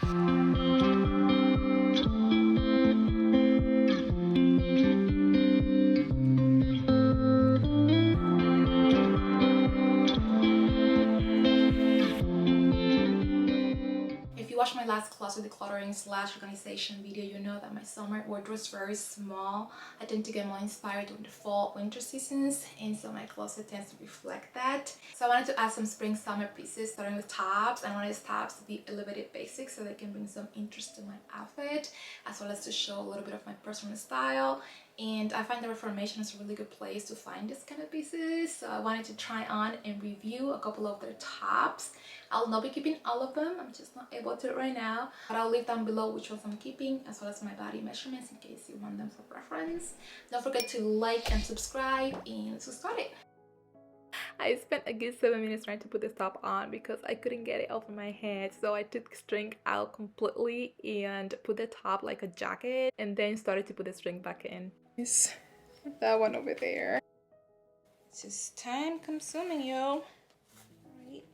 If you watched my last closet decluttering slash organization video, you know that my summer wardrobe is very small. I tend to get more inspired during the fall winter seasons, and so my closet tends to reflect that. So I wanted to add some spring summer pieces, starting with tops. I wanted these tops to be elevated basics so they can bring some interest to my outfit, as well as to show a little bit of my personal style. And I find the Reformation is a really good place to find this kind of pieces, so I wanted to try on and review a couple of their tops. I'll not be keeping all of them, I'm just not able to right now, but I'll leave down below which ones I'm keeping, as well as my body measurements in case you want them for reference. Don't forget to like and subscribe, and let's get started. I spent a good 7 minutes trying to put this top on because I couldn't get it off of my head, so I took the string out completely and put the top like a jacket, and then started to put the string back in. That one over there. It's just time consuming, yo. Alright.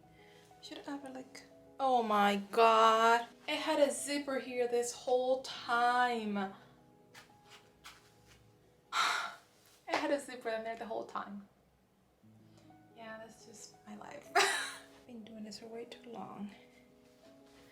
Should I have like, oh my god, it had a zipper here this whole time. It had a zipper in there the whole time. Yeah, that's just my life. I've been doing this for way too long.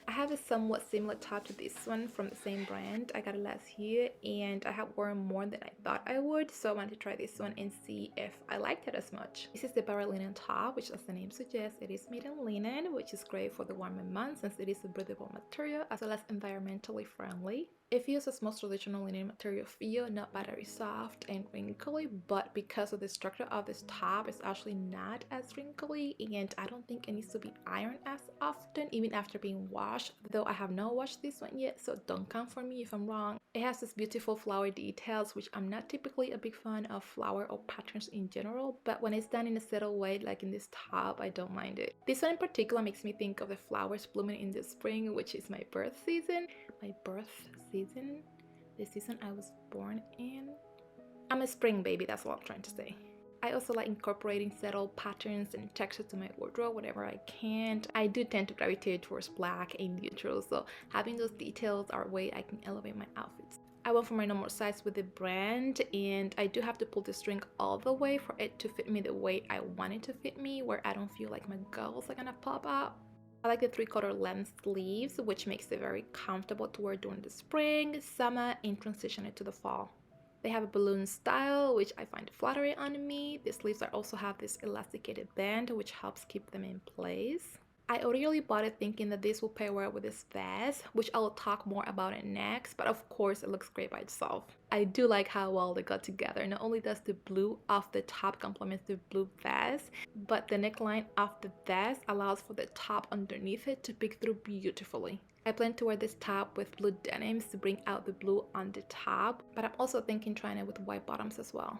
I have a somewhat similar top to this one from the same brand. I got it last year and I have worn more than I thought I would, so I wanted to try this one and see if I liked it as much. This is the Barrett linen top, which as the name suggests, it is made in linen, which is great for the warmer months since it is a breathable material as well as environmentally friendly. It feels as most traditional linen material feel, not buttery soft and wrinkly, but because of the structure of this top, it's actually not as wrinkly, and I don't think it needs to be ironed as often even after being washed, though I have not washed this one yet, so don't come for me if I'm wrong. It has this beautiful flower details, which I'm not typically a big fan of flower or patterns in general, but when it's done in a settled way like in this top, I don't mind it. This one in particular makes me think of the flowers blooming in the spring, which is my birth season. The season I was born in. I'm a spring baby, that's what I'm trying to say. I also like incorporating settled patterns and textures to my wardrobe whenever I can. I do tend to gravitate towards black and neutral, so having those details are a way I can elevate my outfits. I went for my normal size with the brand, and I do have to pull the string all the way for it to fit me the way I want it to fit me, where I don't feel like my girls are gonna pop out. I like the 3/4 length sleeves, which makes it very comfortable to wear during the spring, summer, and transition into the fall. They have a balloon style, which I find flattering on me. The sleeves also have this elasticated band, which helps keep them in place. I originally bought it thinking that this will pair well with this vest, which I'll talk more about it next, but of course it looks great by itself. I do like how well they got together. Not only does the blue of the top complement the blue vest, but the neckline of the vest allows for the top underneath it to peek through beautifully. I plan to wear this top with blue denims to bring out the blue on the top, but I'm also thinking trying it with white bottoms as well.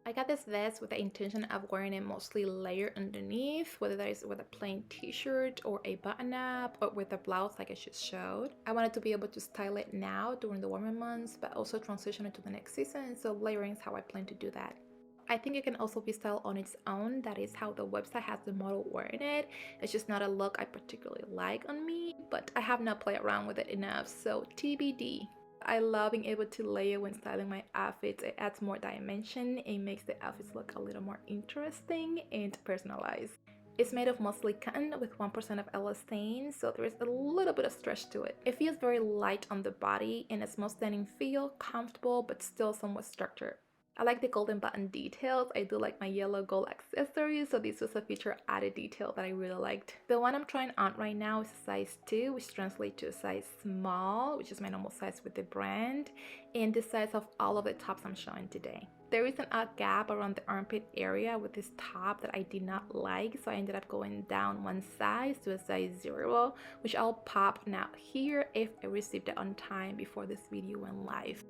I got this vest with the intention of wearing it mostly layered underneath, whether that is with a plain t-shirt or a button-up or with a blouse like I just showed. I wanted to be able to style it now during the warmer months, but also transition it to the next season, so layering is how I plan to do that. I think it can also be styled on its own. That is how the website has the model wearing it. It's just not a look I particularly like on me, but I have not played around with it enough, so TBD. I love being able to layer when styling my outfits. It adds more dimension and makes the outfits look a little more interesting and personalized. It's made of mostly cotton with 1% of elastane, so there is a little bit of stretch to it. It feels very light on the body and a small standing feel, comfortable but still somewhat structured. I like the golden button details. I do like my yellow gold accessories, so this was a feature added detail that I really liked. The one I'm trying on right now is a size 2, which translates to a size small, which is my normal size with the brand, and the size of all of the tops I'm showing today. There is an odd gap around the armpit area with this top that I did not like, so I ended up going down one size to a size 0, which I'll pop now here if I received it on time before this video went live.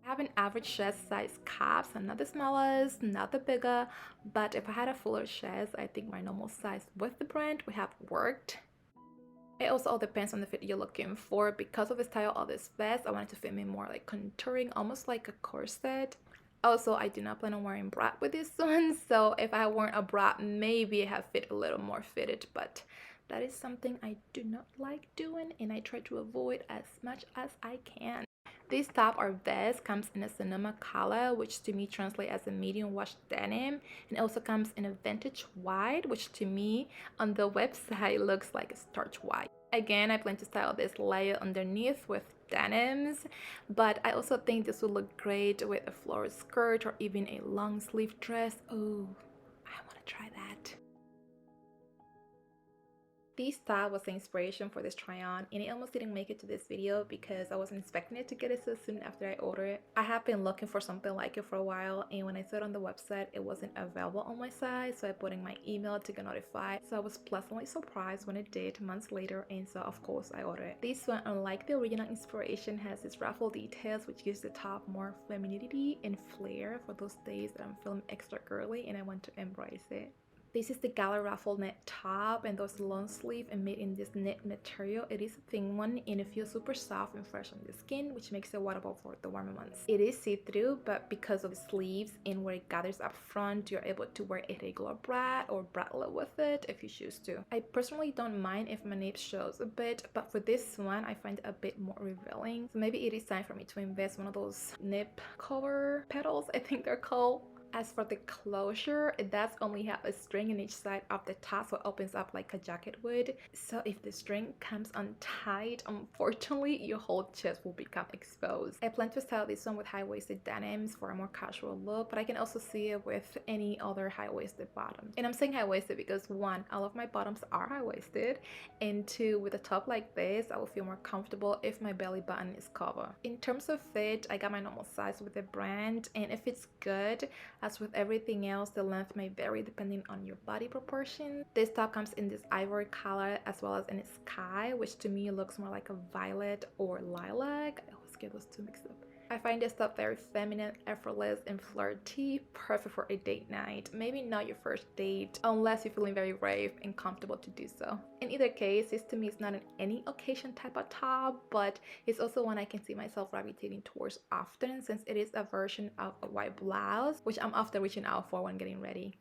I have an average chest size cup, so not the smallest, not the bigger, but if I had a fuller chest, I think my normal size with the brand would have worked. It also all depends on the fit you're looking for. Because of the style of this vest, I wanted to fit me more like contouring, almost like a corset. Also, I do not plan on wearing bra with this one, so if I weren't a bra, maybe I have fit a little more fitted, but that is something I do not like doing, and I try to avoid as much as I can. This top or vest comes in a cinema color, which to me translates as a medium wash denim, and it also comes in a vintage white, which to me on the website looks like a starch white. Again, I plan to style this layer underneath with denims, but I also think this would look great with a floral skirt or even a long sleeve dress. Oh, I want to try that. This top was the inspiration for this try-on, and it almost didn't make it to this video because I wasn't expecting it to get it so soon after I ordered it. I have been looking for something like it for a while, and when I saw it on the website, it wasn't available on my site, so I put in my email to get notified. So I was pleasantly surprised when it did months later, and so of course I ordered it. This one, unlike the original inspiration, has its ruffle details, which gives the top more femininity and flair for those days that I'm feeling extra girly and I want to embrace it. This is the Gellar Ruffle knit top, and those long sleeve and made in this knit material. It is a thin one and it feels super soft and fresh on the skin, which makes it wearable for the warmer months. It is see-through, but because of the sleeves and where it gathers up front, you're able to wear a regular bra or bralette with it if you choose to. I personally don't mind if my nape shows a bit, but for this one, I find it a bit more revealing. So maybe it is time for me to invest one of those nip cover petals, I think they're called. As for the closure, it does only have a string in each side of the top, so it opens up like a jacket would. So if the string comes untied, unfortunately, your whole chest will become exposed. I plan to style this one with high-waisted denims for a more casual look, but I can also see it with any other high-waisted bottoms. And I'm saying high-waisted because one, all of my bottoms are high-waisted, and two, with a top like this, I will feel more comfortable if my belly button is covered. In terms of fit, I got my normal size with the brand, and if it's good, as with everything else, the length may vary depending on your body proportion. This top comes in this ivory color as well as in a sky, which to me looks more like a violet or lilac. I always get those two mixed up. I find this top very feminine, effortless, and flirty, perfect for a date night. Maybe not your first date, unless you're feeling very brave and comfortable to do so. In either case, this to me is not an any occasion type of top, but it's also one I can see myself gravitating towards often since it is a version of a white blouse, which I'm often reaching out for when getting ready.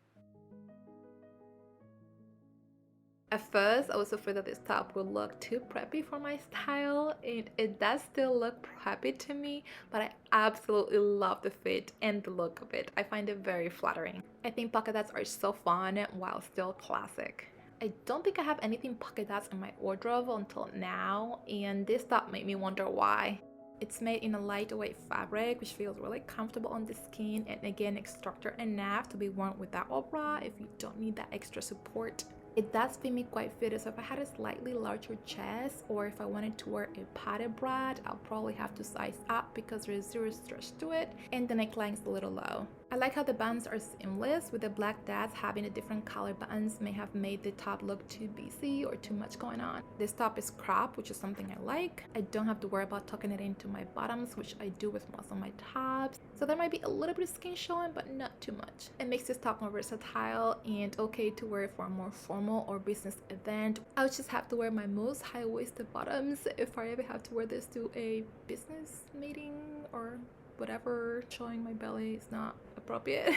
At first, I was afraid that this top would look too preppy for my style, and it does still look preppy to me, but I absolutely love the fit and the look of it. I find it very flattering. I think polka dots are so fun while still classic. I don't think I have anything polka dots in my wardrobe until now, and this top made me wonder why. It's made in a lightweight fabric, which feels really comfortable on the skin, and again, it's structured enough to be worn without a bra if you don't need that extra support. It does fit me quite fitted, so if I had a slightly larger chest or if I wanted to wear a padded bra, I'll probably have to size up because there is zero stretch to it and the neckline is a little low. I like how the buttons are seamless, with the black dots having the different color buttons may have made the top look too busy or too much going on. This top is cropped, which is something I like. I don't have to worry about tucking it into my bottoms, which I do with most of my tops. So there might be a little bit of skin showing, but not too much. It makes this top more versatile and okay to wear for a more formal or business event. I'll just have to wear my most high-waisted bottoms if I ever have to wear this to a business meeting or whatever. Showing my belly is not appropriate.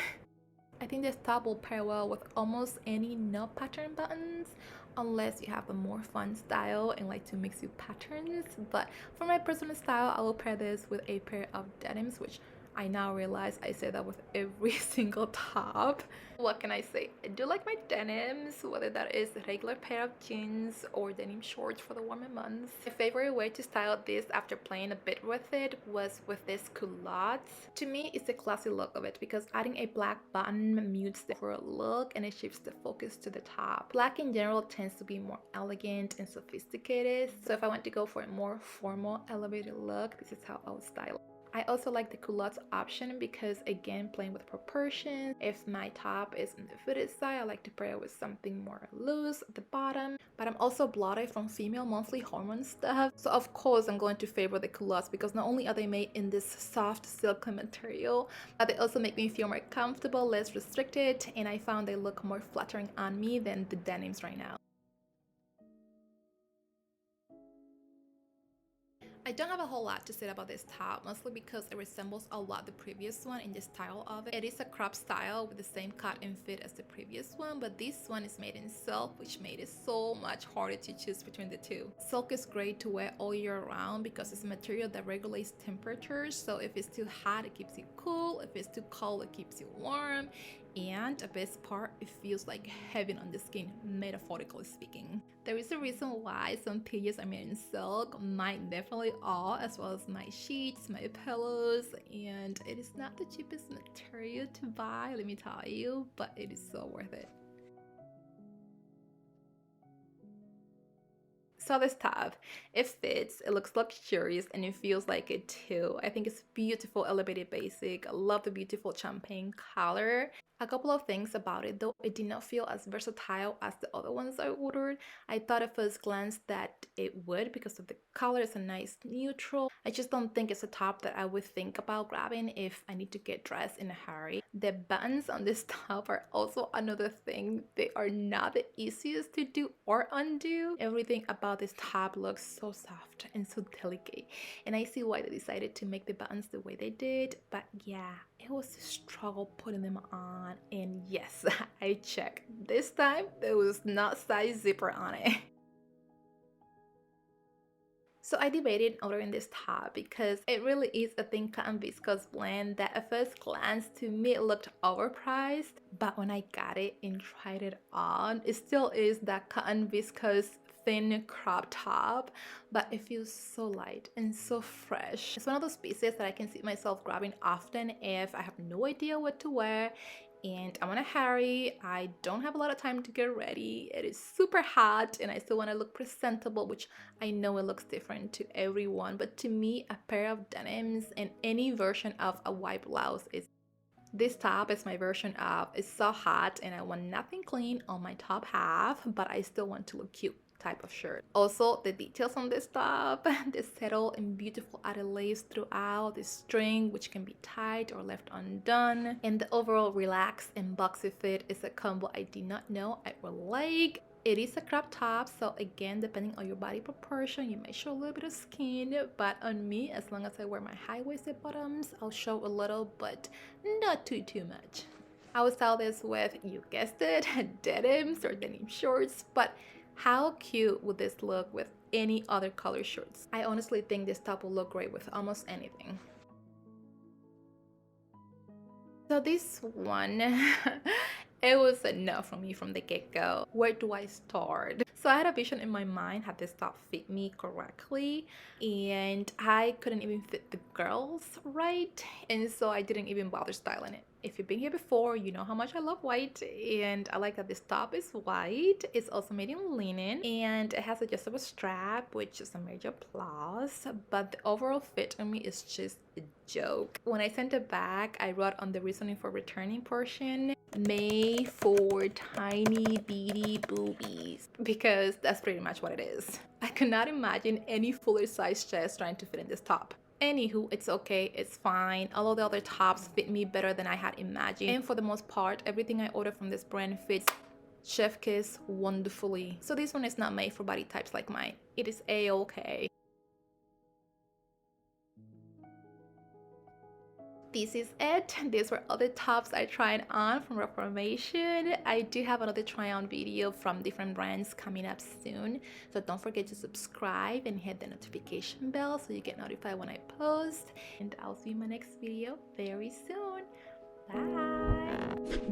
I think this top will pair well with almost any no pattern buttons, unless you have a more fun style and like to mix with patterns. But for my personal style, I will pair this with a pair of denims, which I now realize I say that with every single top. What can I say? I do like my denims, whether that is a regular pair of jeans or denim shorts for the warmer months. My favorite way to style this after playing a bit with it was with this culottes. To me, it's the classy look of it because adding a black button mutes the overall look and it shifts the focus to the top. Black in general tends to be more elegant and sophisticated, so if I want to go for a more formal, elevated look, this is how I would style it. I also like the culottes option because, again, playing with proportions. If my top is in the fitted side, I like to pair it with something more loose at the bottom. But I'm also bloated from female monthly hormone stuff, so of course I'm going to favor the culottes because not only are they made in this soft silky material, but they also make me feel more comfortable, less restricted, and I found they look more flattering on me than the denims right now. I don't have a whole lot to say about this top, mostly because it resembles a lot the previous one in the style of it. It is a crop style with the same cut and fit as the previous one, but this one is made in silk, which made it so much harder to choose between the two. Silk is great to wear all year round because it's a material that regulates temperatures, so if it's too hot it keeps you cool, if it's too cold it keeps you warm, and the best part, it feels like heaven on the skin, metaphorically speaking. There is a reason why some PJs are made in silk, mine definitely all, as well as my sheets, my pillows, and it is not the cheapest material to buy, let me tell you, but it is so worth it. So this top, it fits, it looks luxurious, and it feels like it too. I think it's beautiful, elevated basic. I love the beautiful champagne color. A couple of things about it though, it did not feel as versatile as the other ones I ordered. I thought at first glance that it would because of the color. It's a nice neutral. I just don't think it's a top that I would think about grabbing if I need to get dressed in a hurry. The buttons on this top are also another thing. They are not the easiest to do or undo. Everything about this top looks so soft and so delicate, and I see why they decided to make the buttons the way they did, but yeah, it was a struggle putting them on. And yes, I checked. This time there was not size zipper on it. So I debated ordering this top because it really is a thin cotton viscose blend that at first glance to me looked overpriced, but when I got it and tried it on, it still is that cotton viscose thin crop top, but it feels so light and so fresh. It's one of those pieces that I can see myself grabbing often if I have no idea what to wear and I want to hurry. I don't have a lot of time to get ready. It is super hot and I still want to look presentable, which I know it looks different to everyone, but to me, a pair of denims and any version of a white blouse is. This top is my version of it's so hot and I want nothing clean on my top half, but I still want to look cute type of shirt. Also, the details on this top, the subtle and beautiful added lace throughout, the string which can be tied or left undone, and the overall relaxed and boxy fit is a combo I did not know I would like. It is a crop top, so again, depending on your body proportion, you may show a little bit of skin, but on me, as long as I wear my high-waisted bottoms, I'll show a little, but not too much. I would style this with, you guessed it, denims or denim shorts, but how cute would this look with any other color shorts? I honestly think this top will look great with almost anything. So this one, it was a no from me from the get-go. Where do I start? So I had a vision in my mind, had this top fit me correctly, and I couldn't even fit the girls right, and so I didn't even bother styling it. If you've been here before, you know how much I love white, and I like that this top is white. It's also made in linen, and it has adjustable strap, which is a major plus, but the overall fit on me is just a joke. When I sent it back, I wrote on the reasoning for returning portion, made for tiny beady boobies, because that's pretty much what it is. I could not imagine any fuller size chest trying to fit in this top. Anywho, it's okay, it's fine. All of the other tops fit me better than I had imagined, and for the most part, everything I ordered from this brand fits chef kiss wonderfully. So this one is not made for body types like mine. It is a-okay. This is it. These were other tops I tried on from Reformation. I do have another try on video from different brands coming up soon, so don't forget to subscribe and hit the notification bell so you get notified when I post, and I'll see you in my next video very soon. Bye.